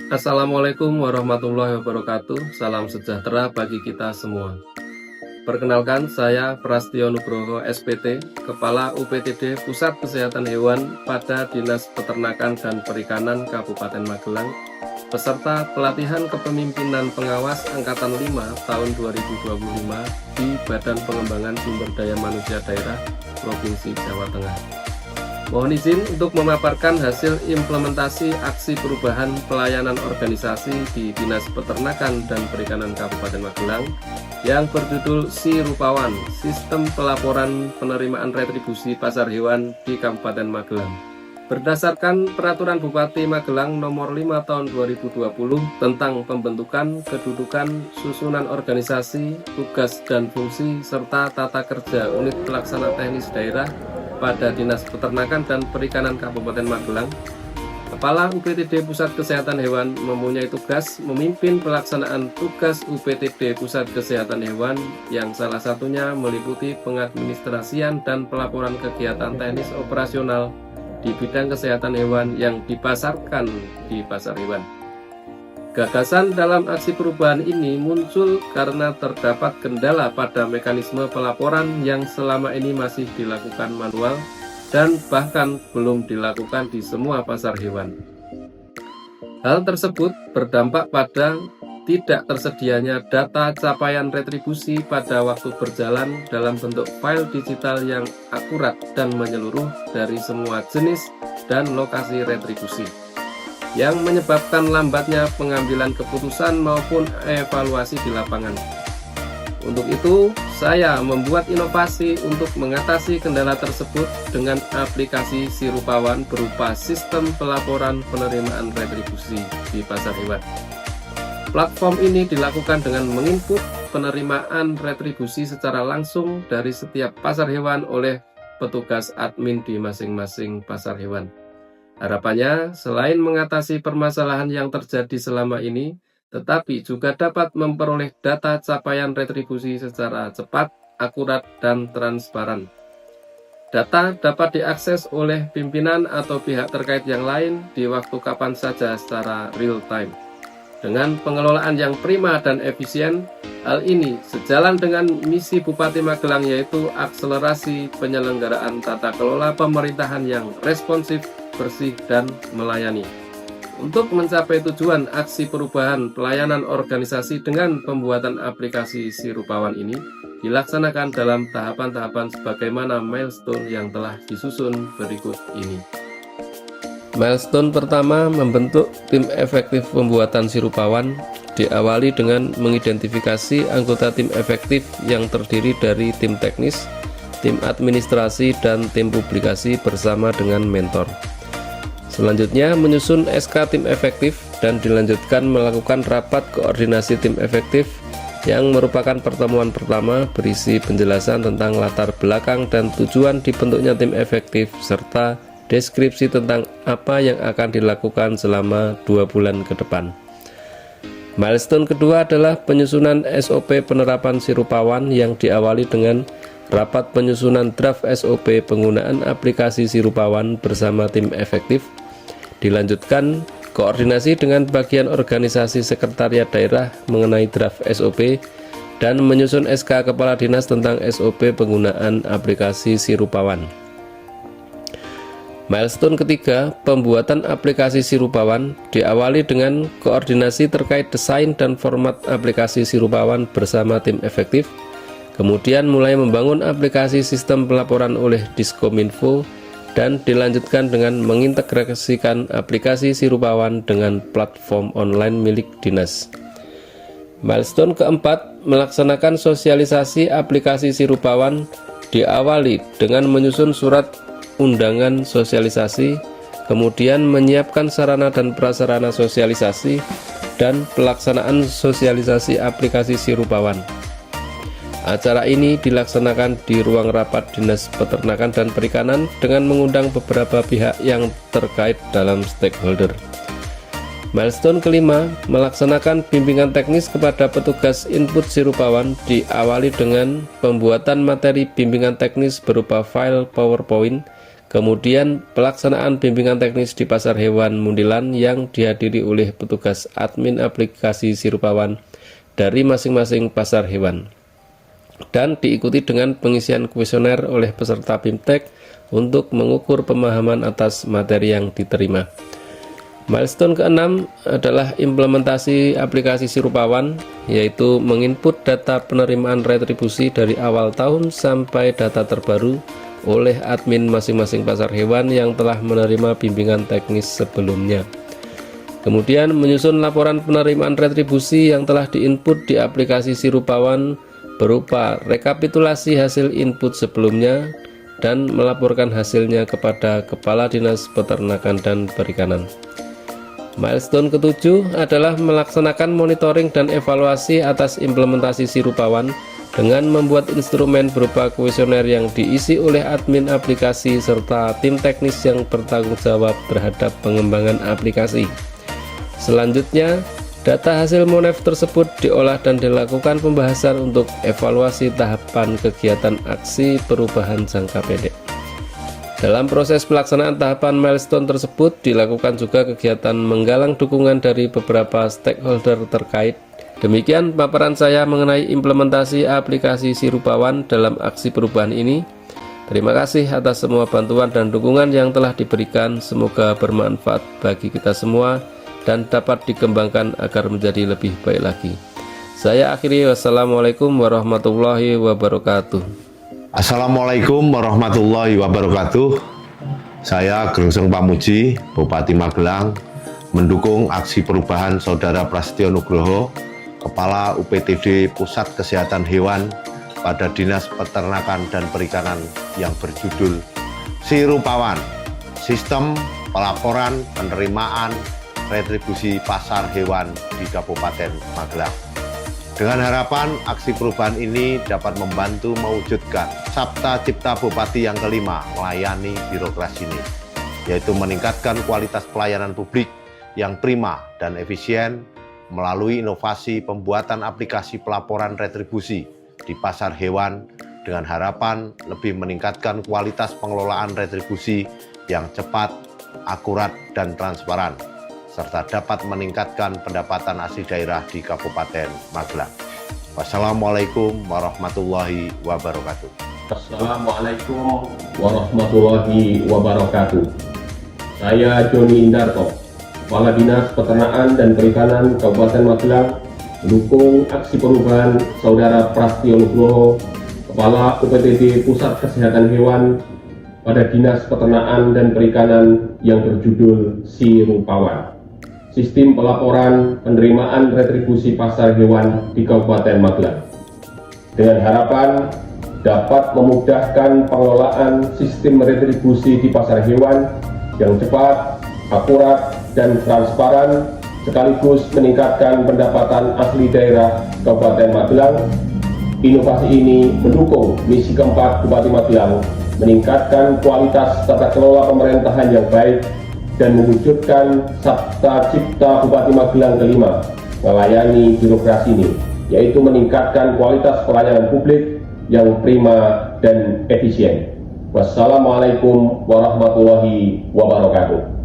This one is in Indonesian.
Assalamualaikum warahmatullahi wabarakatuh. Salam sejahtera bagi kita semua. Perkenalkan, saya Prastio Nugroho SPT, Kepala UPTD Pusat Kesehatan Hewan pada Dinas Peternakan dan Perikanan Kabupaten Magelang, peserta pelatihan kepemimpinan pengawas Angkatan 5 tahun 2025 di Badan Pengembangan Sumber Daya Manusia Daerah Provinsi Jawa Tengah. Mohon izin untuk memaparkan hasil implementasi aksi perubahan pelayanan organisasi di Dinas Peternakan dan Perikanan Kabupaten Magelang yang berjudul Si-Rupawan, Sistem Pelaporan Penerimaan Retribusi Pasar Hewan di Kabupaten Magelang. Berdasarkan Peraturan Bupati Magelang Nomor 5 Tahun 2020 tentang pembentukan, kedudukan, susunan organisasi, tugas dan fungsi, serta tata kerja unit pelaksana teknis daerah pada Dinas Peternakan dan Perikanan Kabupaten Magelang, Kepala UPTD Pusat Kesehatan Hewan mempunyai tugas memimpin pelaksanaan tugas UPTD Pusat Kesehatan Hewan yang salah satunya meliputi pengadministrasian dan pelaporan kegiatan teknis operasional di bidang kesehatan hewan yang dipasarkan di pasar hewan. Gagasan dalam aksi perubahan ini muncul karena terdapat kendala pada mekanisme pelaporan yang selama ini masih dilakukan manual dan bahkan belum dilakukan di semua pasar hewan. Hal tersebut berdampak pada tidak tersedianya data capaian retribusi pada waktu berjalan dalam bentuk file digital yang akurat dan menyeluruh dari semua jenis dan lokasi retribusi, yang menyebabkan lambatnya pengambilan keputusan maupun evaluasi di lapangan. Untuk itu, saya membuat inovasi untuk mengatasi kendala tersebut dengan aplikasi Si-Rupawan berupa sistem pelaporan penerimaan retribusi di pasar hewan. Platform ini dilakukan dengan menginput penerimaan retribusi secara langsung dari setiap pasar hewan oleh petugas admin di masing-masing pasar hewan. Harapannya, selain mengatasi permasalahan yang terjadi selama ini, tetapi juga dapat memperoleh data capaian retribusi secara cepat, akurat, dan transparan. Data dapat diakses oleh pimpinan atau pihak terkait yang lain di waktu kapan saja secara real time. Dengan pengelolaan yang prima dan efisien, hal ini sejalan dengan misi Bupati Magelang, yaitu akselerasi penyelenggaraan tata kelola pemerintahan yang responsif, bersih, dan melayani. Untuk mencapai tujuan aksi perubahan pelayanan organisasi dengan pembuatan aplikasi Si-Rupawan ini dilaksanakan dalam tahapan-tahapan sebagaimana milestone yang telah disusun berikut ini. Milestone pertama, membentuk tim efektif pembuatan Si-Rupawan, diawali dengan mengidentifikasi anggota tim efektif yang terdiri dari tim teknis, tim administrasi, dan tim publikasi bersama dengan mentor. Selanjutnya, menyusun SK tim efektif dan dilanjutkan melakukan rapat koordinasi tim efektif yang merupakan pertemuan pertama berisi penjelasan tentang latar belakang dan tujuan dibentuknya tim efektif serta deskripsi tentang apa yang akan dilakukan selama 2 bulan ke depan. Milestone kedua adalah penyusunan SOP penerapan Si-Rupawan yang diawali dengan rapat penyusunan draft SOP penggunaan aplikasi Si-Rupawan bersama tim efektif. Dilanjutkan koordinasi dengan bagian organisasi sekretariat daerah mengenai draft SOP dan menyusun SK Kepala Dinas tentang SOP penggunaan aplikasi Si-Rupawan. Milestone ketiga, pembuatan aplikasi Si-Rupawan diawali dengan koordinasi terkait desain dan format aplikasi Si-Rupawan bersama tim efektif, kemudian mulai membangun aplikasi sistem pelaporan oleh Diskominfo, dan dilanjutkan dengan mengintegrasikan aplikasi Si-Rupawan dengan platform online milik dinas. Milestone keempat, melaksanakan sosialisasi aplikasi Si-Rupawan diawali dengan menyusun surat undangan sosialisasi, kemudian menyiapkan sarana dan prasarana sosialisasi, dan pelaksanaan sosialisasi aplikasi Si-Rupawan. Acara ini dilaksanakan di ruang rapat Dinas Peternakan dan Perikanan dengan mengundang beberapa pihak yang terkait dalam stakeholder. Milestone kelima, melaksanakan bimbingan teknis kepada petugas input Si-Rupawan diawali dengan pembuatan materi bimbingan teknis berupa file PowerPoint, Kemudian pelaksanaan bimbingan teknis di pasar hewan Mundilan yang dihadiri oleh petugas admin aplikasi Sirupawan dari masing-masing pasar hewan. Dan diikuti dengan pengisian kuesioner oleh peserta BIMTEK untuk mengukur pemahaman atas materi yang diterima. Milestone ke-6 adalah implementasi aplikasi Sirupawan, yaitu menginput data penerimaan retribusi dari awal tahun sampai data terbaru oleh admin masing-masing pasar hewan yang telah menerima bimbingan teknis sebelumnya. Kemudian menyusun laporan penerimaan retribusi yang telah diinput di aplikasi Sirupawan berupa rekapitulasi hasil input sebelumnya dan melaporkan hasilnya kepada Kepala Dinas Peternakan dan Perikanan. Milestone ke-7 adalah melaksanakan monitoring dan evaluasi atas implementasi Sirupawan dengan membuat instrumen berupa kuesioner yang diisi oleh admin aplikasi serta tim teknis yang bertanggung jawab terhadap pengembangan aplikasi. Selanjutnya, data hasil Monef tersebut diolah dan dilakukan pembahasan untuk evaluasi tahapan kegiatan aksi perubahan jangka pendek. Dalam proses pelaksanaan tahapan milestone tersebut dilakukan juga kegiatan menggalang dukungan dari beberapa stakeholder terkait. Demikian paparan saya mengenai implementasi aplikasi Sirupawan dalam aksi perubahan ini. Terima kasih atas semua bantuan dan dukungan yang telah diberikan. Semoga bermanfaat bagi kita semua dan dapat dikembangkan agar menjadi lebih baik lagi. Saya akhiri, wassalamualaikum warahmatullahi wabarakatuh. Assalamualaikum warahmatullahi wabarakatuh. Saya Gerongseng Pamuji, Bupati Magelang, mendukung aksi perubahan Saudara Prasetyo Nugroho, Kepala UPTD Pusat Kesehatan Hewan pada Dinas Peternakan dan Perikanan yang berjudul Sirupawan, Sistem Pelaporan Penerimaan Retribusi Pasar Hewan di Kabupaten Magelang. Dengan harapan aksi perubahan ini dapat membantu mewujudkan Sabta Cipta Bupati yang kelima melayani birokrasi ini, yaitu meningkatkan kualitas pelayanan publik yang prima dan efisien melalui inovasi pembuatan aplikasi pelaporan retribusi di pasar hewan dengan harapan lebih meningkatkan kualitas pengelolaan retribusi yang cepat, akurat, dan transparan, serta dapat meningkatkan pendapatan asli daerah di Kabupaten Magelang. Wassalamualaikum warahmatullahi wabarakatuh. Assalamualaikum warahmatullahi wabarakatuh. Saya Joni Indarto, Kepala Dinas Peternakan dan Perikanan Kabupaten Magelang, mendukung aksi perubahan Saudara Prasetyo Nugroho, Kepala UPTD Pusat Kesehatan Hewan pada Dinas Peternakan dan Perikanan yang berjudul Sirupawan, Sistem Pelaporan Penerimaan Retribusi Pasar Hewan di Kabupaten Magelang, dengan harapan dapat memudahkan pengelolaan sistem retribusi di pasar hewan yang cepat, akurat, dan transparan, sekaligus meningkatkan pendapatan asli daerah Kabupaten Magelang. Inovasi ini mendukung misi keempat Bupati Magelang, meningkatkan kualitas tata kelola pemerintahan yang baik dan mewujudkan Sabta Cipta Bupati Magelang kelima melayani birokrasi ini, yaitu meningkatkan kualitas pelayanan publik yang prima dan efisien. Wassalamualaikum warahmatullahi wabarakatuh.